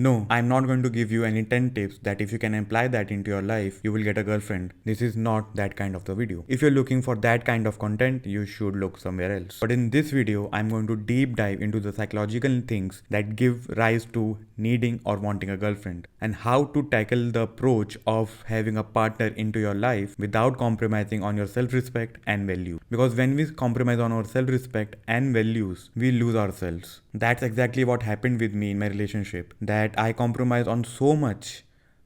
No, I'm not going to give you any 10 tips that if you can apply that into your life, you will get a girlfriend. This is not that kind of the video. If you're looking for that kind of content, you should look somewhere else. But in this video, I'm going to deep dive into the psychological things that give rise to needing or wanting a girlfriend and how to tackle the approach of having a partner into your life without compromising on your self-respect and value. Because when we compromise on our self-respect and values, we lose ourselves. That's exactly what happened with me in my relationship. That I compromised on so much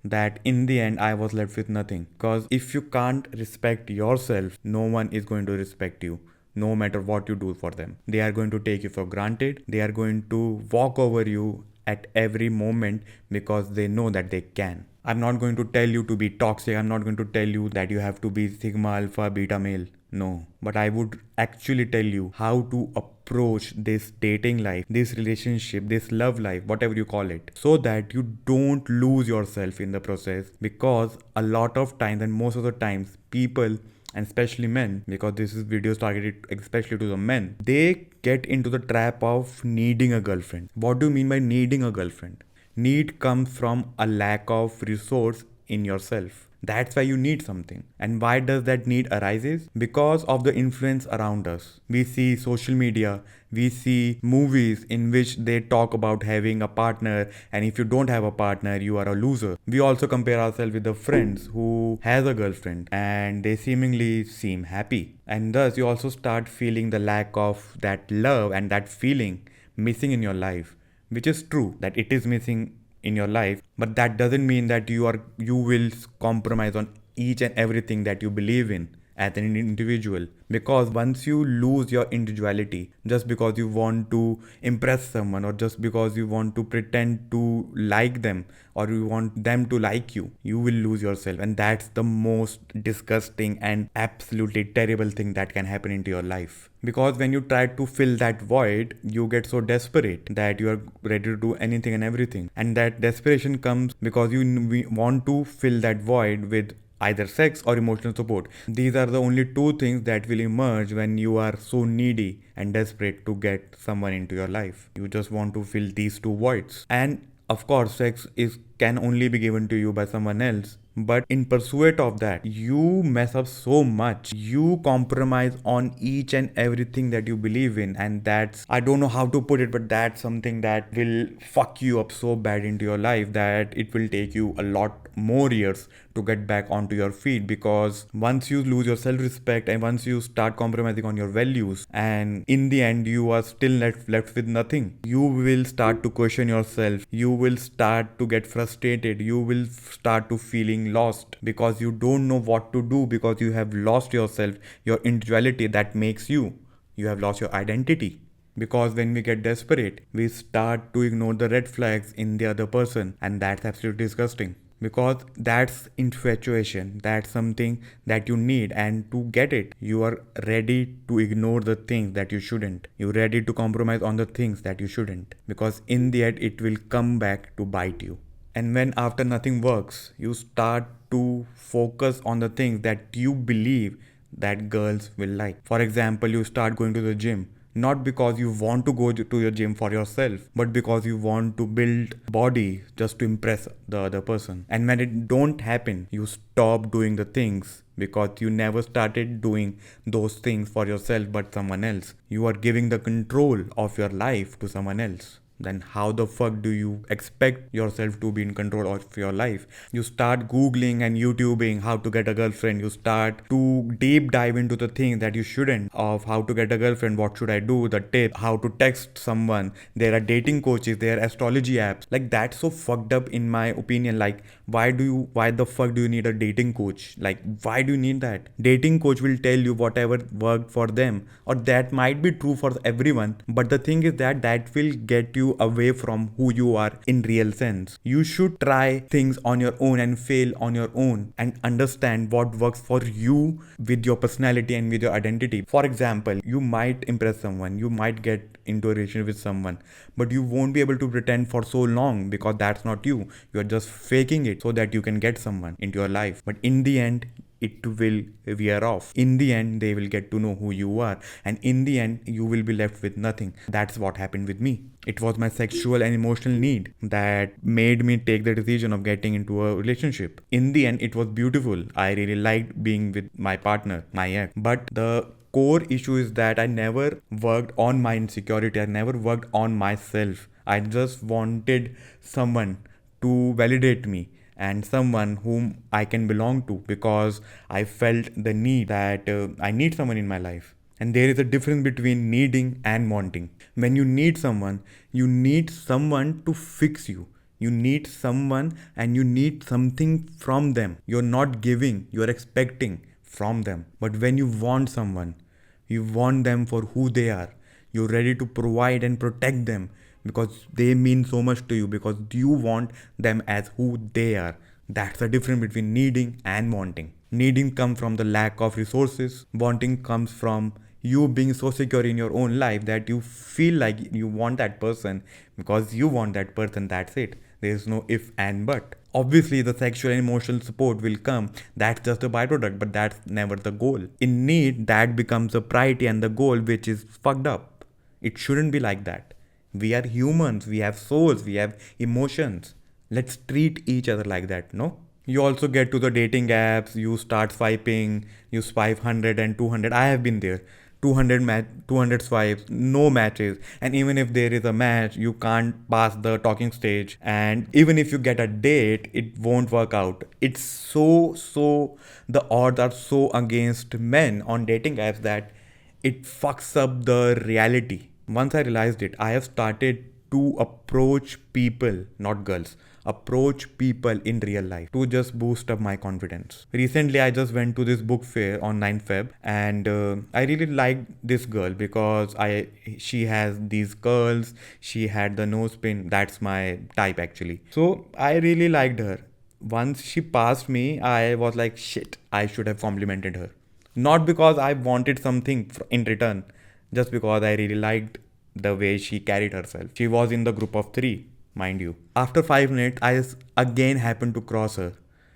that in the end I was left with nothing. Because if you can't respect yourself, no one is going to respect you. No matter what you do for them, they are going to take you for granted. They are going to walk over you at every moment because they know that they can. I'm not going to tell you to be toxic. I'm not going to tell you that you have to be sigma, alpha, beta male. No. But I would actually tell you how to approach this dating life, this relationship, this love life, whatever you call it, so that you don't lose yourself in the process. Because a lot of times, and most of the times, people, and especially men, because this is videos targeted especially to the men, they get into the trap of needing a girlfriend. What do you mean by needing a girlfriend? Need comes from a lack of resource in yourself. That's why you need something. And why does that need arises? Because of the influence around us. We see social media, we see movies in which they talk about having a partner, and if you don't have a partner, you are a loser. We also compare ourselves with the friends who has a girlfriend and they seemingly seem happy. And thus you also start feeling the lack of that love and that feeling missing in your life, which is true that it is missing in your life, but that doesn't mean that you will compromise on each and everything that you believe in as an individual. Because once you lose your individuality just because you want to impress someone, or just because you want to pretend to like them, or you want them to like you, you will lose yourself. And that's the most disgusting and absolutely terrible thing that can happen into your life. Because when you try to fill that void, you get so desperate that you are ready to do anything and everything. And that desperation comes because you want to fill that void with either sex or emotional support. These are the only two things that will emerge when you are so needy and desperate to get someone into your life. You just want to fill these two voids. And of course, sex can only be given to you by someone else. But in pursuit of that, you mess up so much. You compromise on each and everything that you believe in. And that's, I don't know how to put it, but that's something that will fuck you up so bad into your life that it will take you a lot more years to get back onto your feet. Because once you lose your self-respect and once you start compromising on your values, and in the end you are still left with nothing, you will start to question yourself. You will start to get frustrated. You will start to feeling lost because you don't know what to do, because you have lost yourself, your individuality that makes you. You have lost your identity. Because when we get desperate, we start to ignore the red flags in the other person, and that's absolutely disgusting. Because that's infatuation, that's something that you need, and to get it, you are ready to ignore the things that you shouldn't. You're ready to compromise on the things that you shouldn't, because in the end, it will come back to bite you. And when after nothing works, you start to focus on the things that you believe that girls will like. For example, you start going to the gym, not because you want to go to your gym for yourself, but because you want to build body just to impress the other person. And when it don't happen, you stop doing the things because you never started doing those things for yourself but someone else. You are giving the control of your life to someone else. Then how the fuck do you expect yourself to be in control of your life? You start googling and YouTubing how to get a girlfriend. You start to deep dive into the things that you shouldn't, of how to get a girlfriend, what should I do, the tip, how to text someone. There are dating coaches, there are astrology apps. Like, that's so fucked up in my opinion. Like, why the fuck do you need a dating coach? Like, why do you need that? Dating coach will tell you whatever worked for them, or that might be true for everyone, but the thing is that will get you away from who you are in real sense. You should try things on your own and fail on your own and understand what works for you with your personality and with your identity. For example, you might impress someone, you might get into a relationship with someone, but you won't be able to pretend for so long because that's not you. You're just faking it so that you can get someone into your life. But in the end, it will wear off. In the end, they will get to know who you are, and in the end, you will be left with nothing. That's what happened with me. It was my sexual and emotional need that made me take the decision of getting into a relationship. In the end, it was beautiful. I really liked being with my partner, my ex. But the core issue is that I never worked on my insecurity. I never worked on myself. I just wanted someone to validate me and someone whom I can belong to, because I felt the need that I need someone in my life. And there is a difference between needing and wanting. When you need someone to fix you. You need someone and you need something from them. You're not giving, you're expecting from them. But when you want someone, you want them for who they are. You're ready to provide and protect them because they mean so much to you, because you want them as who they are. That's the difference between needing and wanting. Needing comes from the lack of resources. Wanting comes from you being so secure in your own life that you feel like you want that person because you want that person. That's it. There is no if and but. Obviously, the sexual and emotional support will come. That's just a byproduct, but that's never the goal. In need, that becomes a priority and the goal, which is fucked up. It shouldn't be like that. We are humans, we have souls, we have emotions. Let's treat each other like that, no? You also get to the dating apps, you start swiping, you swipe 100 and 200. I have been there. 200 swipes, no matches, and even if there is a match, you can't pass the talking stage, and even if you get a date, it won't work out. It's so the odds are so against men on dating apps that it fucks up the reality. Once I realized it, I have started to approach people, not girls, approach people in real life to just boost up my confidence. Recently, I just went to this book fair on 9th Feb, and I really liked this girl because she has these curls, she had the nose pin. That's my type actually. So I really liked her. Once she passed me, I was like, shit, I should have complimented her. Not because I wanted something in return, just because I really liked the way she carried herself. She was in the group of 3, mind you. After 5 minutes, I again happened to cross her.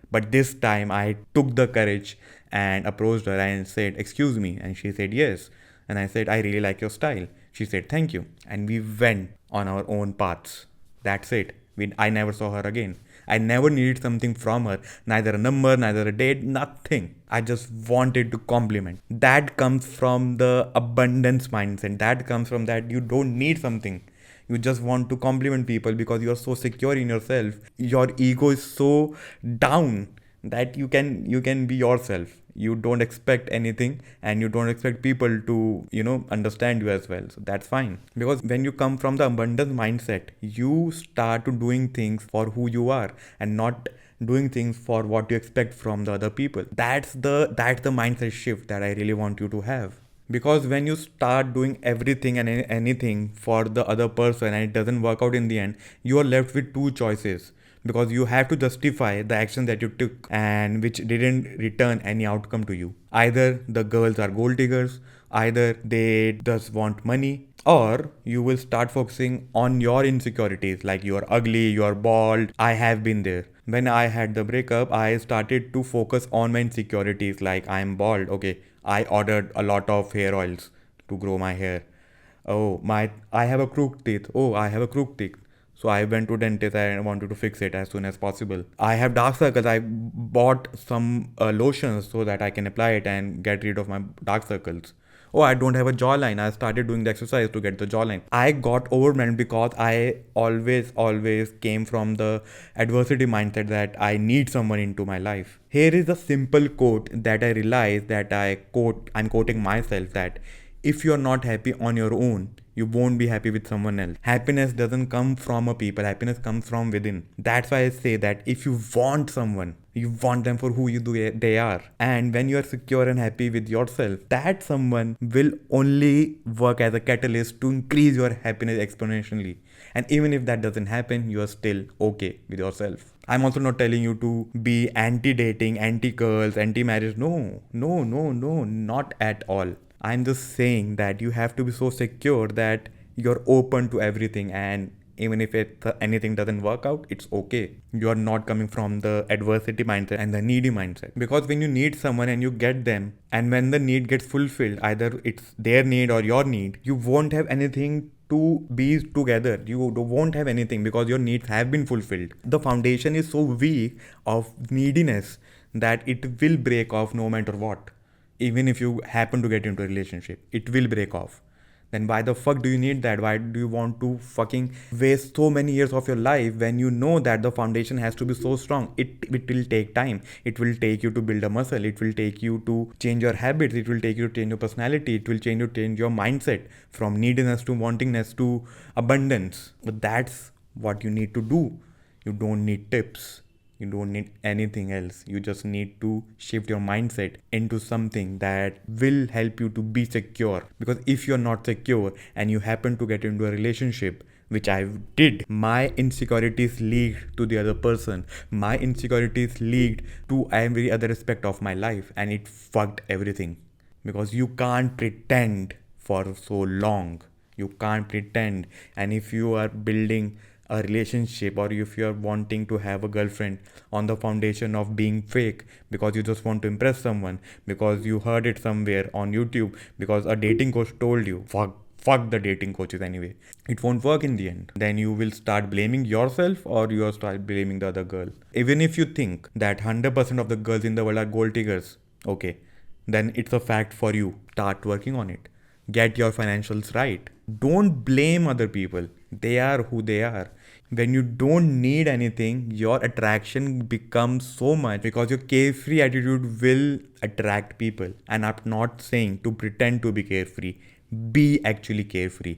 But this time I took the courage and approached her and said, "Excuse me." And she said, "Yes." And I said, "I really like your style." She said, "Thank you." And we went on our own paths. That's it. I never saw her again. I never needed something from her, neither a number, neither a date, nothing. I just wanted to compliment. That comes from the abundance mindset. That comes from that you don't need something. You just want to compliment people because you are so secure in yourself. Your ego is so down that you can be yourself. You don't expect anything and you don't expect people to understand you as well, so that's fine. Because when you come from the abundance mindset, you start to doing things for who you are and not doing things for what you expect from the other people. That's the mindset shift that I really want you to have. Because when you start doing everything and anything for the other person and it doesn't work out in the end, you are left with two choices. Because you have to justify the action that you took and which didn't return any outcome to you. Either the girls are gold diggers, either they just want money, or you will start focusing on your insecurities, like you are ugly, you are bald. I have been there. When I had the breakup, I started to focus on my insecurities, like I'm bald. Okay, I ordered a lot of hair oils to grow my hair. I have a crooked teeth. Oh, I have a crooked teeth. So I went to dentist and wanted to fix it as soon as possible. I have dark circles. I bought some lotions so that I can apply it and get rid of my dark circles. Oh, I don't have a jawline. I started doing the exercise to get the jawline. I got overwhelmed because I always came from the adversity mindset that I need someone into my life. Here is a simple quote that I realized that I'm quoting myself, that if you're not happy on your own, you won't be happy with someone else. Happiness doesn't come from a people. Happiness comes from within. That's why I say that if you want someone, you want them for who they are. And when you are secure and happy with yourself, that someone will only work as a catalyst to increase your happiness exponentially. And even if that doesn't happen, you are still okay with yourself. I'm also not telling you to be anti-dating, anti-girls, anti-marriage. No, not at all. I'm just saying that you have to be so secure that you're open to everything and even if anything doesn't work out, it's okay. You are not coming from the adversity mindset and the needy mindset. Because when you need someone and you get them, and when the need gets fulfilled, either it's their need or your need, you won't have anything to be together. You won't have anything because your needs have been fulfilled. The foundation is so weak of neediness that it will break off no matter what. Even if you happen to get into a relationship, it will break off. Then why the fuck do you need that? Why do you want to fucking waste so many years of your life when you know that the foundation has to be so strong? It will take time. It will take you to build a muscle. It will take you to change your habits. It will take you to change your personality. It will change your mindset from neediness to wantingness to abundance. But that's what you need to do. You don't need tips. You don't need anything else. You just need to shift your mindset into something that will help you to be secure. Because if you're not secure and you happen to get into a relationship, which I did, my insecurities leaked to the other person. My insecurities leaked to every other aspect of my life, and it fucked everything. Because you can't pretend for so long. You can't pretend. And if you are building a relationship, or if you are wanting to have a girlfriend on the foundation of being fake because you just want to impress someone, because you heard it somewhere on YouTube, because a dating coach told you, fuck the dating coaches anyway, it won't work in the end. Then you will start blaming yourself, or you will start blaming the other girl. Even if you think that 100% of the girls in the world are gold diggers, okay, then it's a fact for you. Start working on it. Get your financials right. Don't blame other people. They are who they are. When you don't need anything, your attraction becomes so much because your carefree attitude will attract people. And I'm not saying to pretend to be carefree. Be actually carefree.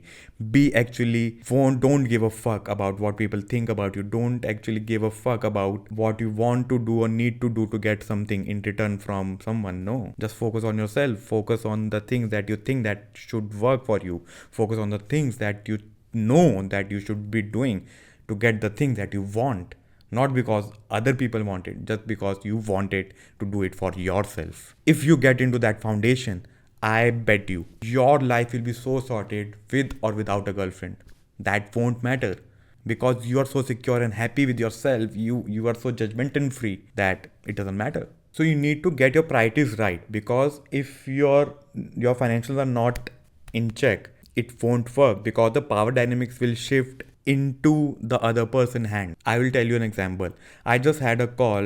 Don't give a fuck about what people think about you. Don't actually give a fuck about what you want to do or need to do to get something in return from someone. No, just focus on yourself. Focus on the things that you think that should work for you. Focus on the things that you know that you should be doing to get the thing that you want. Not because other people want it, just because you want it to do it for yourself. If you get into that foundation, I bet you your life will be so sorted with or without a girlfriend. That won't matter because you are so secure and happy with yourself. You are so judgmental free that it doesn't matter. So you need to get your priorities right, because if your financials are not in check, it won't work because the power dynamics will shift into the other person's hand. I will tell you an example. I just had a call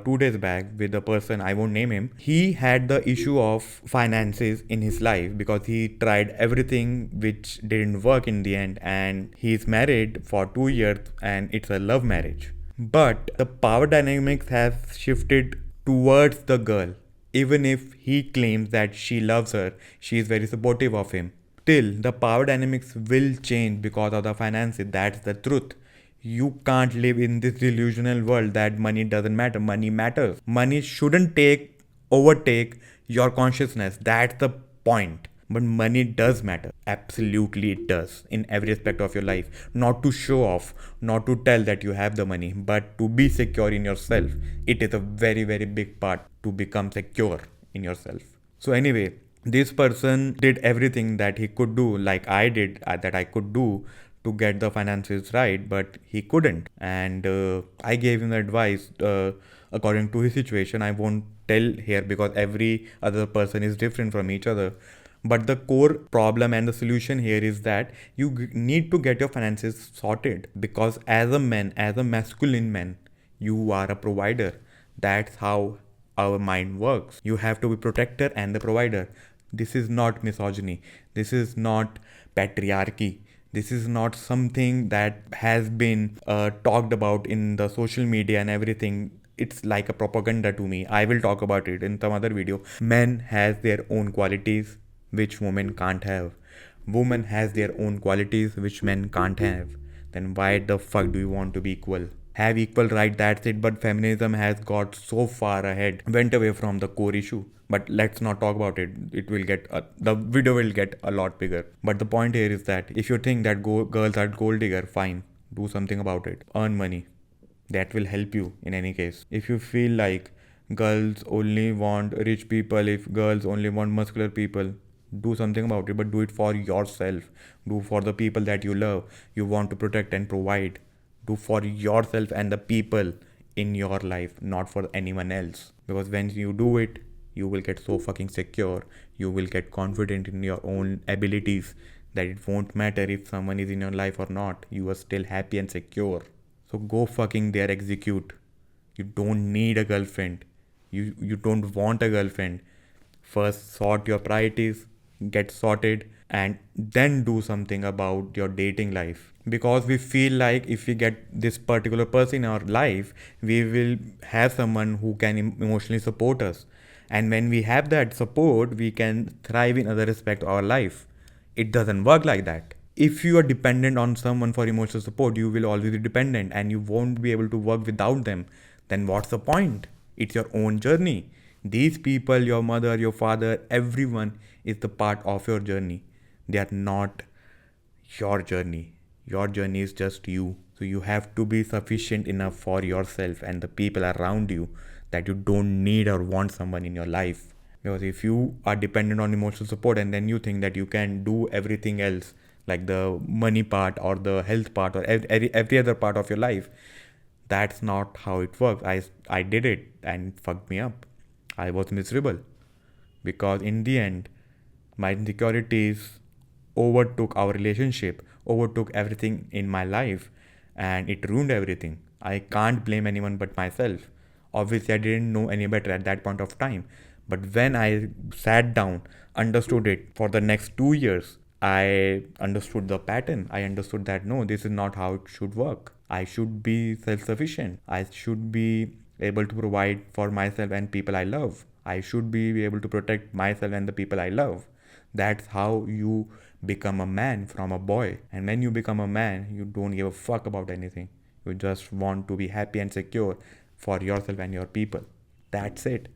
2 days back with a person, I won't name him. He had the issue of finances in his life because he tried everything which didn't work in the end, and he's married for 2 years and it's a love marriage. But the power dynamics have shifted towards the girl. Even if he claims that she loves her, she is very supportive of him. Still, the power dynamics will change because of the finances. That's the truth. You can't live in this delusional world that money doesn't matter. Money matters. Money shouldn't overtake your consciousness. That's the point. But money does matter. Absolutely it does in every aspect of your life. Not to show off, not to tell that you have the money, but to be secure in yourself. It is a very, very big part to become secure in yourself. So anyway, this person did everything that he could do, like I did, that I could do to get the finances right, but he couldn't. And I gave him the advice according to his situation. I won't tell here because every other person is different from each other. But the core problem and the solution here is that you need to get your finances sorted, because as a man, as a masculine man, you are a provider. That's how our mind works. You have to be protector and the provider. This is not misogyny. This is not patriarchy. This is not something that has been talked about in the social media and everything. It's like a propaganda to me. I will talk about it in some other video. Men has their own qualities which women can't have. Women has their own qualities which men can't have. Then why the fuck do you want to be equal? Have equal right, that's it. But feminism has got so far ahead, went away from the core issue. But let's not talk about it. The video will get a lot bigger. But the point here is that if you think that girls are gold digger, fine, do something about it. Earn money. That will help you in any case. If you feel like girls only want rich people, if girls only want muscular people, do something about it, but do it for yourself. Do for the people that you love, you want to protect and provide. Do for yourself and the people in your life, not for anyone else. Because when you do it, you will get so fucking secure. You will get confident in your own abilities that it won't matter if someone is in your life or not. You are still happy and secure. So go fucking there, execute. You don't need a girlfriend. You don't want a girlfriend. First sort your priorities, get sorted, and then do something about your dating life. Because we feel like if we get this particular person in our life, we will have someone who can emotionally support us. And when we have that support, we can thrive in other aspects of our life. It doesn't work like that. If you are dependent on someone for emotional support, you will always be dependent and you won't be able to work without them. Then what's the point? It's your own journey. These people, your mother, your father, everyone is the part of your journey. They are not your journey. Your journey is just you. So you have to be sufficient enough for yourself and the people around you that you don't need or want someone in your life. Because if you are dependent on emotional support and then you think that you can do everything else, like the money part or the health part or every other part of your life, that's not how it works. I did it and it fucked me up. I was miserable because in the end, my insecurities overtook our relationship, overtook everything in my life, and it ruined everything. I can't blame anyone but myself. Obviously, I didn't know any better at that point of time. But when I sat down, understood it for the next 2 years, I understood the pattern. I understood that no, this is not how it should work. I should be self sufficient. I should be able to provide for myself and people I love. I should be able to protect myself and the people I love. That's how you become a man from a boy. And when you become a man, you don't give a fuck about anything. You just want to be happy and secure for yourself and your people. That's it.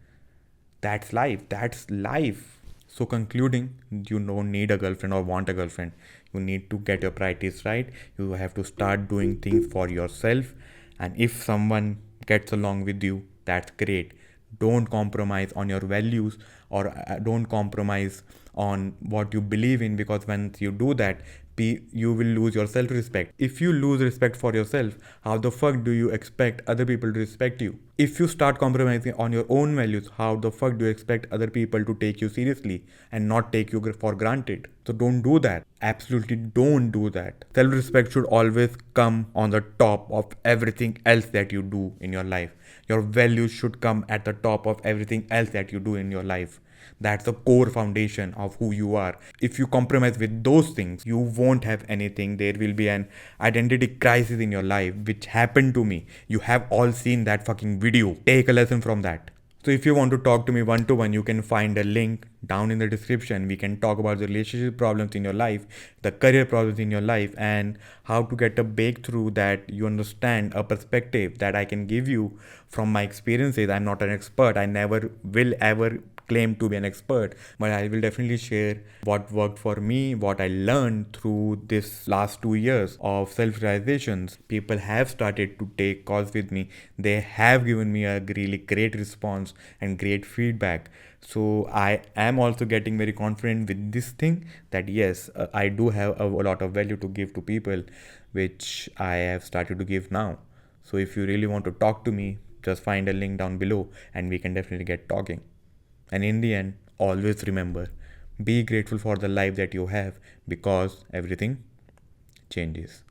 That's life. That's life. So, concluding, you don't need a girlfriend or want a girlfriend. You need to get your priorities right. You have to start doing things for yourself. And if someone gets along with you, that's great. Don't compromise on your values or don't compromise on what you believe in, because once you do that, you will lose your self respect. If you lose respect for yourself, how the fuck do you expect other people to respect you? If you start compromising on your own values, how the fuck do you expect other people to take you seriously and not take you for granted? So don't do that. Absolutely don't do that. Self respect should always come on the top of everything else that you do in your life. Your values should come at the top of everything else that you do in your life. That's the core foundation of who you are. If you compromise with those things, you won't have anything. There will be an identity crisis in your life, which happened to me. You have all seen that fucking video. Take a lesson from that. So if you want to talk to me one to one, you can find a link down in the description. We can talk about the relationship problems in your life, the career problems in your life, and how to get a breakthrough that you understand a perspective that I can give you from my experiences. I'm not an expert. I never will ever claim to be an expert, but I will definitely share what worked for me, what I learned through this last 2 years of self-realizations. People have started to take calls with me. They have given me a really great response and great feedback. So I am also getting very confident with this thing that yes, I do have a lot of value to give to people, which I have started to give now. So if you really want to talk to me, just find a link down below and we can definitely get talking. And in the end, always remember, be grateful for the life that you have, because everything changes.